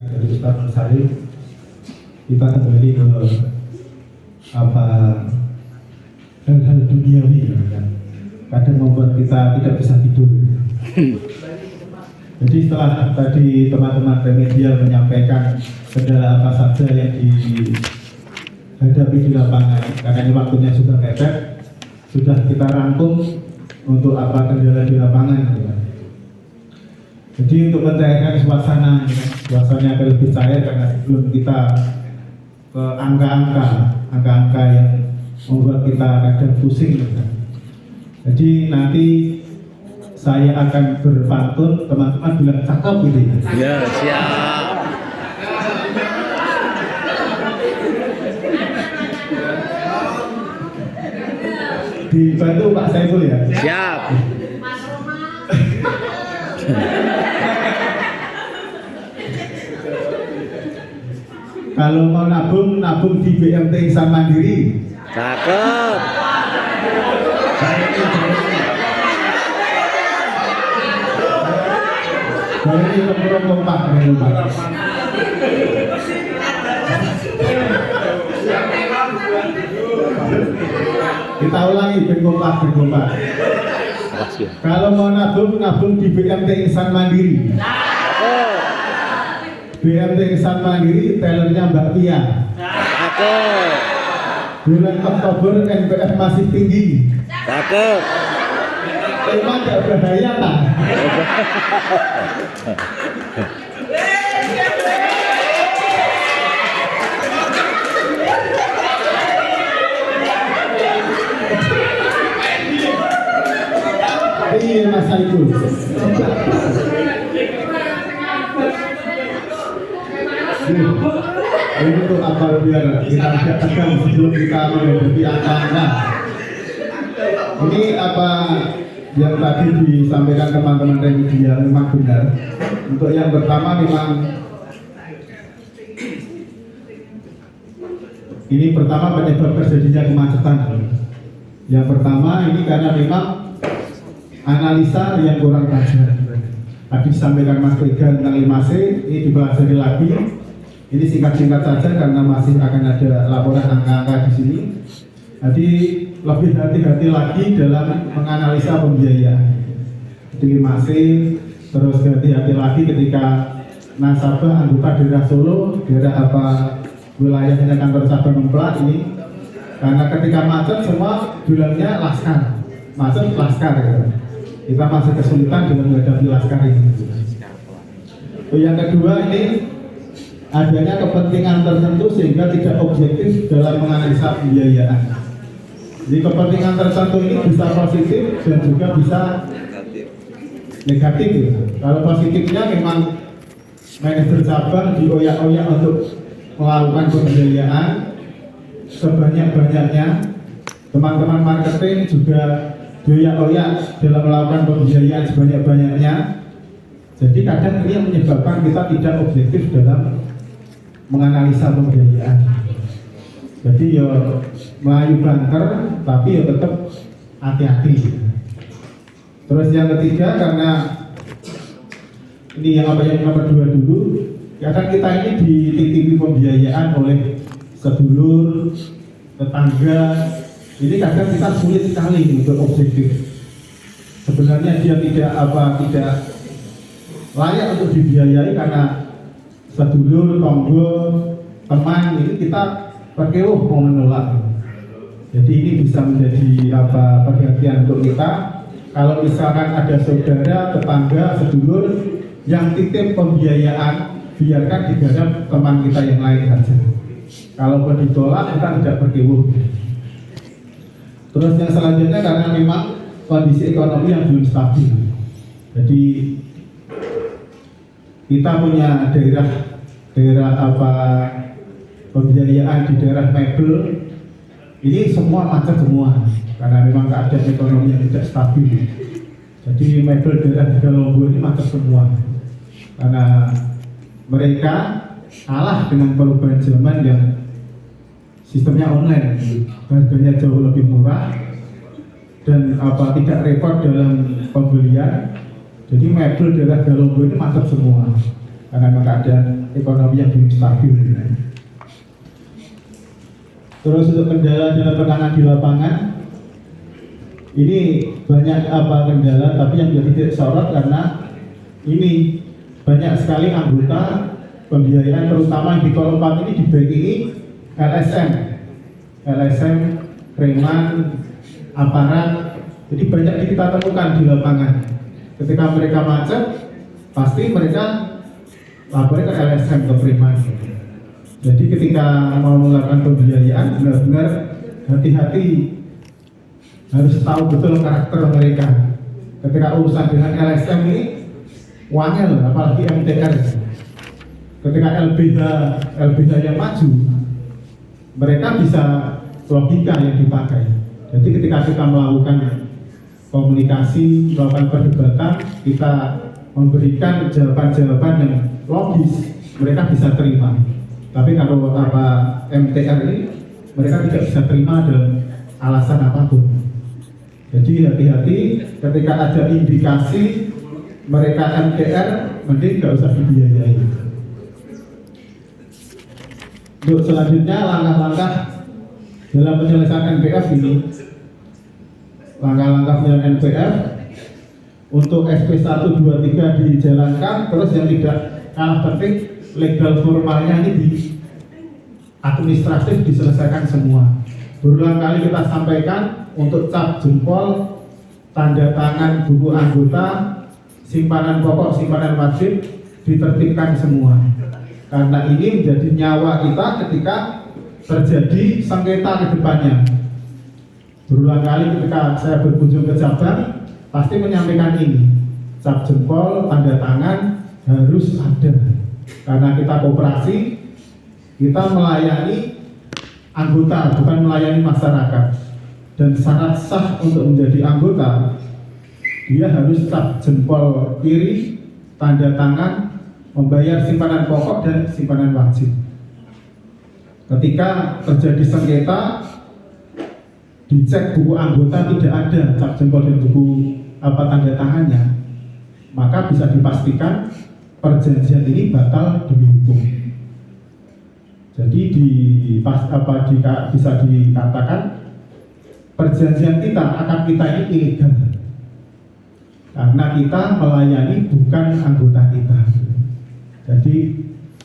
Dari Ustaz Ansari, kita kembali ke hal-hal duniawi kan. Kadang membuat kita tidak bisa tidur. Jadi setelah tadi teman-teman remedial menyampaikan kendala apa saja yang dihadapi di lapangan, karena ini waktunya sudah mepet, sudah kita rangkum untuk apa kendala di lapangan. Kan. Jadi untuk mencairkan suasana agar lebih cair, karena sebelum kita ke angka-angka yang membuat kita kadang pusing. Kan. Jadi nanti saya akan berpantun, teman-teman bilang cakep gitu ya. Siap. Dibantu Pak Saiful ya? Siap. Kalau mau nabung di BMT Insan Mandiri. Cakep. Kalau ini kompak. Kita ulangi berkompak. Kalau mau nabung di BMT Insan Mandiri. BMT Insan Mandiri, tellernya Mbak Pia. Bulan Oktober NPF masih tinggi. Cakep. Emang gak berbahaya tak? Iya Mas Saiful. Ini untuk apa biar kita tidak tegang sebelum kita menghadapi angka. Ini apa yang tadi disampaikan teman-teman remedial memang benar. Untuk yang pertama memang ini penyebab terjadinya kemacetan. Yang pertama ini karena memang analisa yang kurang tajam. Tadi disampaikan Mas Tegar tentang 5C, ini dipelajari lagi. Ini singkat-singkat saja karena masih akan ada laporan angka-angka di sini. Jadi lebih hati-hati lagi dalam menganalisa pembiayaan. Jadi 5C, terus hati-hati lagi ketika nasabah anggota daerah Solo, daerah wilayahnya kantor cabang Emplat ini, karena ketika macet semua bilangnya laskar, macet laskar ya. Kita masih kesulitan dengan menghadapi laskar ini. Yang kedua ini adanya kepentingan tertentu sehingga tidak objektif dalam menganalisa pembiayaan. Jadi kepentingan tertentu ini bisa positif dan juga bisa negatif. Ya. Kalau positifnya memang manajer cabang dioyak-oyak untuk melakukan pembiayaan sebanyak-banyaknya. Teman-teman marketing juga dioyak-oyak dalam melakukan pembiayaan sebanyak-banyaknya. Jadi kadang ini yang menyebabkan kita tidak objektif dalam menganalisa pembiayaan. Jadi ya melayu banter, tapi ya tetap hati-hati. Terus yang ketiga karena ini yang nomor 2 dulu, kadang kita ini dititipi pembiayaan oleh sedulur, tetangga. Ini kadang kita sulit sekali untuk objektif. Sebenarnya dia tidak layak untuk dibiayai karena sedulur, tonggo, teman ini kita perkeluh mau menolak. Jadi ini bisa menjadi perhatian untuk kita. Kalau misalkan ada saudara, tetangga, sedulur yang titip pembiayaan, biarkan digarap teman kita yang lain saja. Kalau ditolak kita tidak perkeluh. Terus yang selanjutnya karena memang kondisi ekonomi yang belum stabil. Jadi kita punya daerah pembiayaan di daerah mebel ini semua macet semua karena memang keadaan ekonomi yang tidak stabil. Jadi mebel daerah di Lombok ini macet semua karena mereka kalah dengan perubahan zaman yang sistemnya online, harganya jauh lebih murah dan tidak repot dalam pembelian. Jadi mebel daerah Galombo ini macet semua karena memang keadaan ekonomi yang belum stabil. Terus untuk kendala dalam penanganan di lapangan, ini banyak kendala, tapi yang jadi titik sorot karena ini banyak sekali anggota pembiayaan, terutama di kolom 4 ini dibagi LSM, preman, aparat. Jadi banyak kita temukan di lapangan. Ketika mereka macet, pasti mereka lapornya ke LSM, ke preman. Jadi ketika mau melakukan pembiayaan, benar-benar hati-hati, harus tahu betul karakter mereka. Ketika urusan dengan LSM ini wangel, apalagi MTR. Ketika LBH yang maju, mereka bisa logika yang dipakai. Jadi ketika kita melakukan komunikasi, melakukan perdebatan, kita memberikan jawaban-jawaban yang logis, mereka bisa terima. Tapi kalau MTR ini, mereka tidak bisa terima dalam alasan apapun. Jadi hati-hati ketika ada indikasi mereka MTR, mending nggak usah dibiayai. Untuk selanjutnya langkah-langkah dalam penyelesaian NPF ini, langkah-langkah penyelesaian NPF untuk SP 1, 2, 3 dijalankan. Terus yang tidak kalah penting, legal formalnya ini di administratif diselesaikan semua. Berulang kali kita sampaikan untuk cap jempol, tanda tangan buku anggota, simpanan pokok, simpanan wajib ditertibkan semua. Karena ini menjadi nyawa kita ketika terjadi sengketa ke depannya. Berulang kali ketika saya berkunjung ke cabang, pasti menyampaikan ini. Cap jempol, tanda tangan harus ada. Karena kita koperasi, kita melayani anggota, bukan melayani masyarakat. Dan syarat sah untuk menjadi anggota, dia harus cap jempol kiri, tanda tangan, membayar simpanan pokok dan simpanan wajib. Ketika terjadi sengketa, dicek buku anggota tidak ada cap jempol dan buku tanda tangannya, maka bisa dipastikan perjanjian ini batal demi hukum. Jadi bisa dikatakan perjanjian kita akan kita ini ilegal karena kita melayani bukan anggota kita. Jadi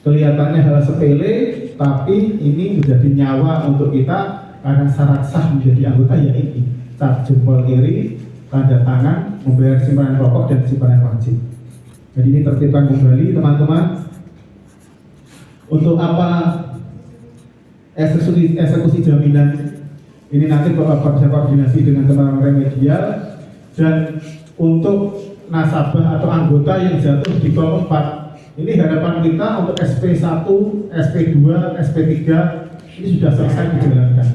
kelihatannya hal sepele, tapi ini menjadi nyawa untuk kita karena syarat sah menjadi anggota ya ini cap jempol kiri, tanda tangan, membayar simpanan pokok dan simpanan wajib. Jadi ini tertibkan kembali teman-teman. Untuk apa eksekusi jaminan ini nanti bisa koordinasi dengan teman-teman remedial. Dan untuk nasabah atau anggota yang jatuh di kolom 4, ini harapan kita untuk SP1, SP2, SP3 ini sudah selesai dijalankan.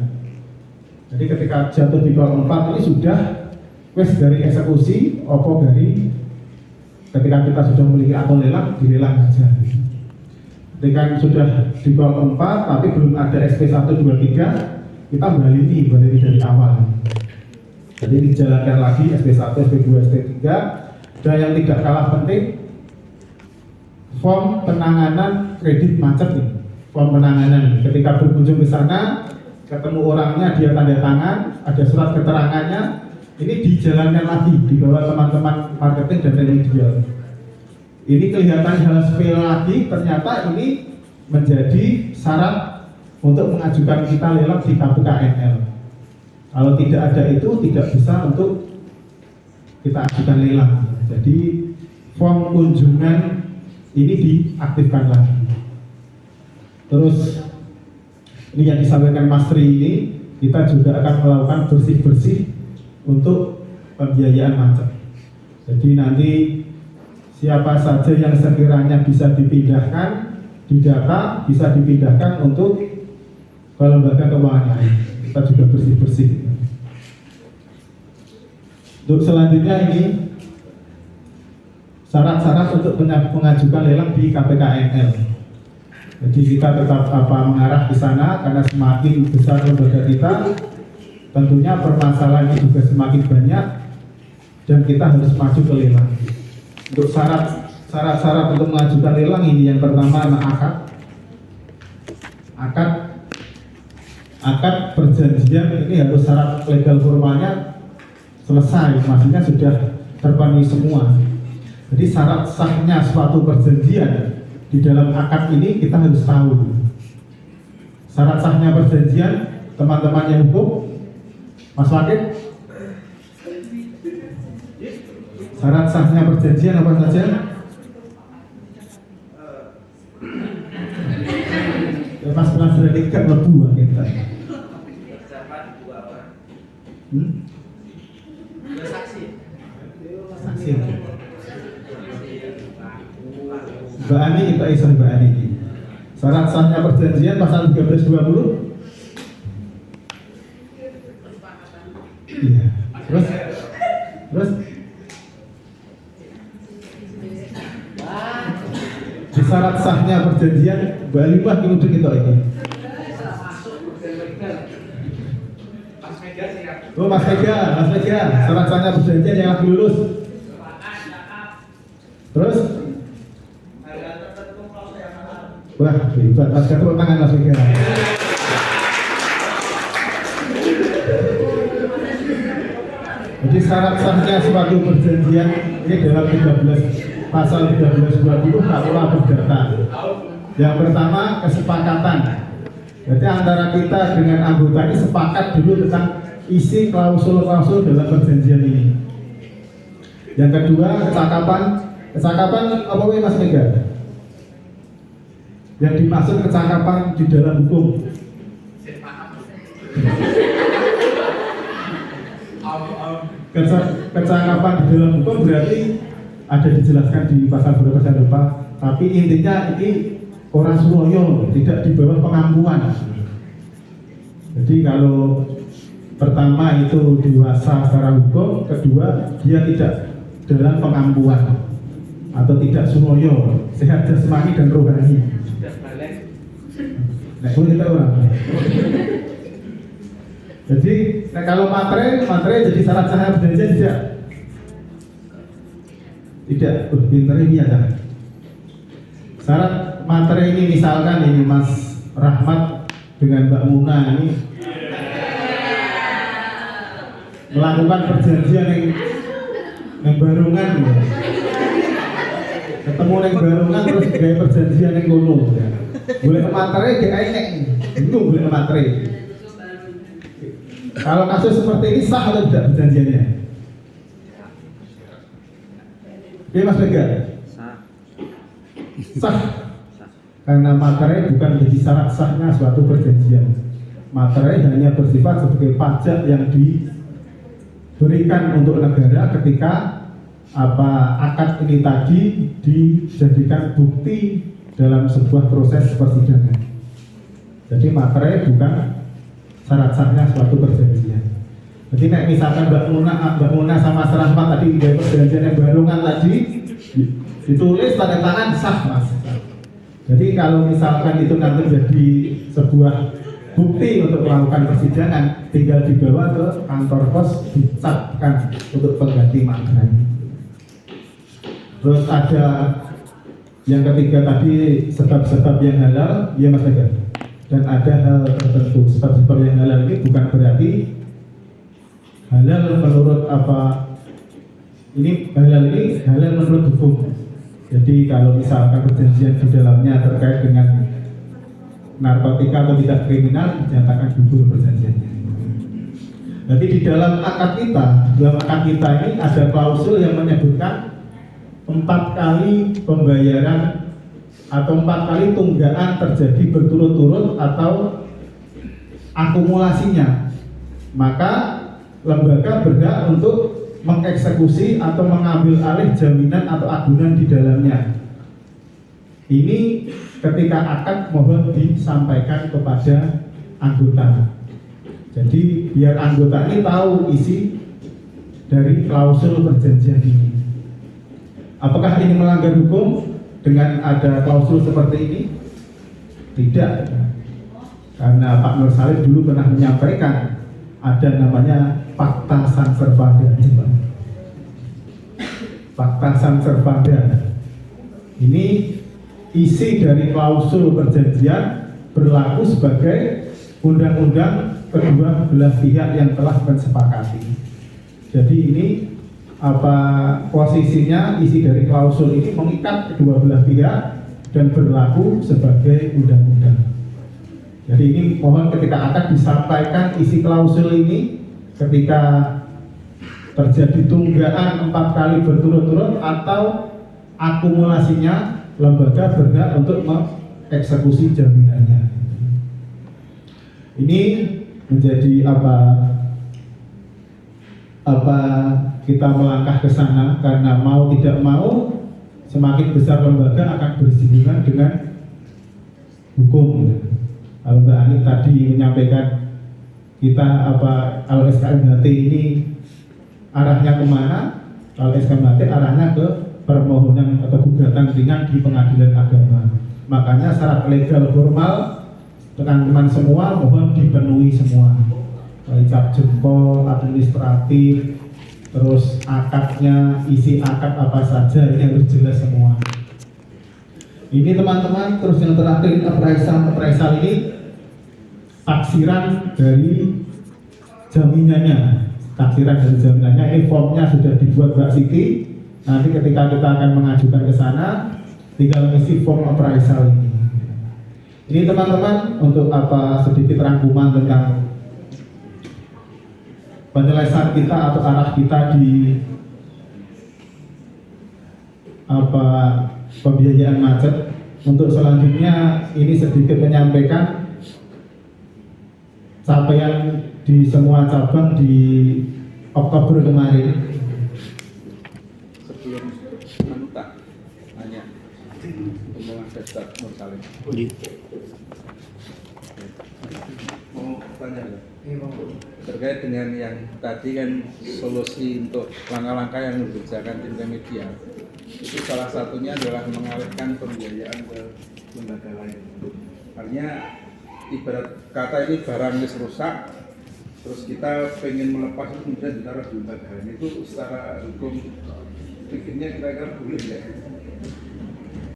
Jadi ketika jatuh di kolom 4 ini sudah wes dari eksekusi, opo dari ketika kita sudah memiliki akun lelang, dilelang saja. Ketika sudah di kolom 4 tapi belum ada SP1, 2, 3, kita balini dari awal. Jadi dijalankan lagi SP1, SP2, SP3. Dan yang tidak kalah penting, form penanganan kredit macet nih. Form penanganan ketika berkunjung ke sana, ketemu orangnya, dia tanda tangan, ada surat keterangannya, ini dijalankan lagi di bawah teman-teman marketing dan remedial. Ini kelihatan hal sepele lagi, ternyata ini menjadi syarat untuk mengajukan kita lelang di KPKNL. Kalau tidak ada itu, tidak bisa untuk kita ajukan lelang. Jadi form kunjungan ini diaktifkan lagi. Terus ini yang disampaikan Mas Tri ini, kita juga akan melakukan bersih-bersih untuk pembiayaan macet. Jadi nanti siapa saja yang sekiranya bisa dipindahkan, didata bisa dipindahkan untuk ke lembaga keuangan lain. Kita juga bersih-bersih. Untuk selanjutnya ini syarat-syarat untuk mengajukan lelang di KPKNL. Jadi kita tetap mengarah ke sana karena semakin besar lembaga kita, tentunya permasalahan ini juga semakin banyak dan kita harus maju ke lelang. Untuk syarat syarat-syarat untuk mengajukan lelang ini yang pertama adalah akad perjanjian ini harus syarat legal formalnya selesai, maksudnya sudah terpenuhi semua. Jadi syarat sahnya suatu perjanjian di dalam akad ini kita harus tahu. Syarat sahnya perjanjian, teman-teman yang hukum, Mas Wakil, syarat sahnya perjanjian apa saja? Mas pelajaran ini kan berdua kita. Saksi. Mbak Ani kita isah Mbak Ani. Syarat sahnya perjanjian pasal 1320. Iya. Terus di syarat sahnya perjanjian Mbak kemudian kita ini. Oh Mas Mega, syarat sahnya perjanjian yang lagi lulus. Terus? Wah, hebat. Tepuk tangan Mas Mega. Jadi syarat sahnya suatu perjanjian ini dalam 13 pasal 1320 KUA Perdata. Yang pertama kesepakatan. Jadi antara kita dengan anggota ini sepakat dulu tentang isi klausul-klausul dalam perjanjian ini. Yang kedua kecakapan apa Mas Mega? Yang dimaksud kecakapan di dalam hukum. Kecakapan di dalam hukum berarti ada dijelaskan di pasal berapa saya lupa. Tapi intinya ini orang suwoyo, tidak di bawah pengampuan. Jadi kalau pertama itu dewasa secara hukum, kedua dia tidak dalam pengampuan atau tidak sumoyo, sehat jasmani dan rohani. Nah, itu kita orang. Jadi kalau materai jadi syarat sah perjanjian tidak. Pinter ini ada. Syarat materai ini misalkan ini Mas Rahmat dengan Mbak Muna ini melakukan perjanjian yang barungan ya. Ketemu yang barungan terus gaya perjanjian yang kono ya. Boleh ke materai gak enek itu boleh ke materai. Kalau kasus seperti ini sah atau tidak perjanjiannya? Oke Mas Mega? Sah. Karena materai bukan menjadi syarat sahnya suatu perjanjian. Materai hanya bersifat sebagai pajak yang diberikan untuk negara ketika akad ini tadi dijadikan bukti dalam sebuah proses persidangan. Jadi materai bukan syarat sahnya suatu perjanjian. Jadi misalkan Mbak Muna sama Mas Rahmat tadi dari perjanjian yang barungan tadi ditulis tanda tangan sah Mas. Jadi kalau misalkan itu nanti jadi sebuah bukti untuk melakukan persidangan, tinggal dibawa ke kantor pos dicapkan untuk pengganti materai. Terus ada yang ketiga tadi sebab-sebab yang halal, ya Mas Mega. Dan ada hal tertentu sebab-sebab yang halal ini bukan berarti halal menurut apa ini halal menurut hukum. Jadi kalau misalkan perjanjian di dalamnya terkait dengan narkotika atau tidak kriminal, dinyatakan gugur perjanjiannya. Jadi di dalam akad kita ini ada klausul yang menyebutkan 4 kali pembayaran atau 4 kali tunggaan terjadi berturut-turut atau akumulasinya, maka lembaga berhak untuk mengeksekusi atau mengambil alih jaminan atau agunan di dalamnya. Ini ketika akad mohon disampaikan kepada anggota. Jadi biar anggota ini tahu isi dari klausul perjanjian ini. Apakah ini melanggar hukum dengan ada klausul seperti ini? Tidak. Karena Pak Nur Salim dulu pernah menyampaikan ada namanya fakta san servanda. Fakta san servanda. Ini isi dari klausul perjanjian berlaku sebagai undang-undang kedua belah pihak yang telah mensepakati. Jadi ini posisinya isi dari klausul ini mengikat kedua belah pihak dan berlaku sebagai undang-undang. Jadi ini mohon ketika akan disampaikan isi klausul ini ketika terjadi tunggakan 4 kali berturut-turut atau akumulasinya, lembaga berhak untuk mengeksekusi jaminannya. Ini menjadi kita melangkah ke sana karena mau tidak mau semakin besar lembaga akan bersinggungan dengan hukum. Kalau Mbak Ani tadi menyampaikan kita kalau SKMHT ini arahnya kemana? Kalau SKMHT arahnya ke permohonan atau gugatan ringan di pengadilan agama. Makanya syarat legal formal teman-teman semua mohon dipenuhi semua. Cap jempol, administratif, terus akadnya, isi akad apa saja ini harus jelas semua. Ini teman-teman, terus yang terakhir appraisal ini taksiran dari jaminannya. Taksiran dari jaminannya ini formnya sudah dibuat Mbak Siti. Nanti ketika kita akan mengajukan ke sana, tinggal isi form appraisal ini. Ini teman-teman untuk sedikit rangkuman tentang penyelesaian kita atau arah kita di pembiayaan macet. Untuk selanjutnya ini sedikit menyampaikan capaian di semua cabang di Oktober kemarin. Sebelum nanya pembangunan Desa Nur Salim. Mau tanya ya? Terkait dengan yang tadi kan solusi untuk langkah-langkah yang dikerjakan tim media itu salah satunya adalah mengalihkan pembiayaan ke lembaga lain. Artinya ibarat kata ini barang yang rusak, terus kita pengen melepas itu kemudian ditaruh di lembaga lain, itu secara hukum pikirnya kira-kira boleh ya?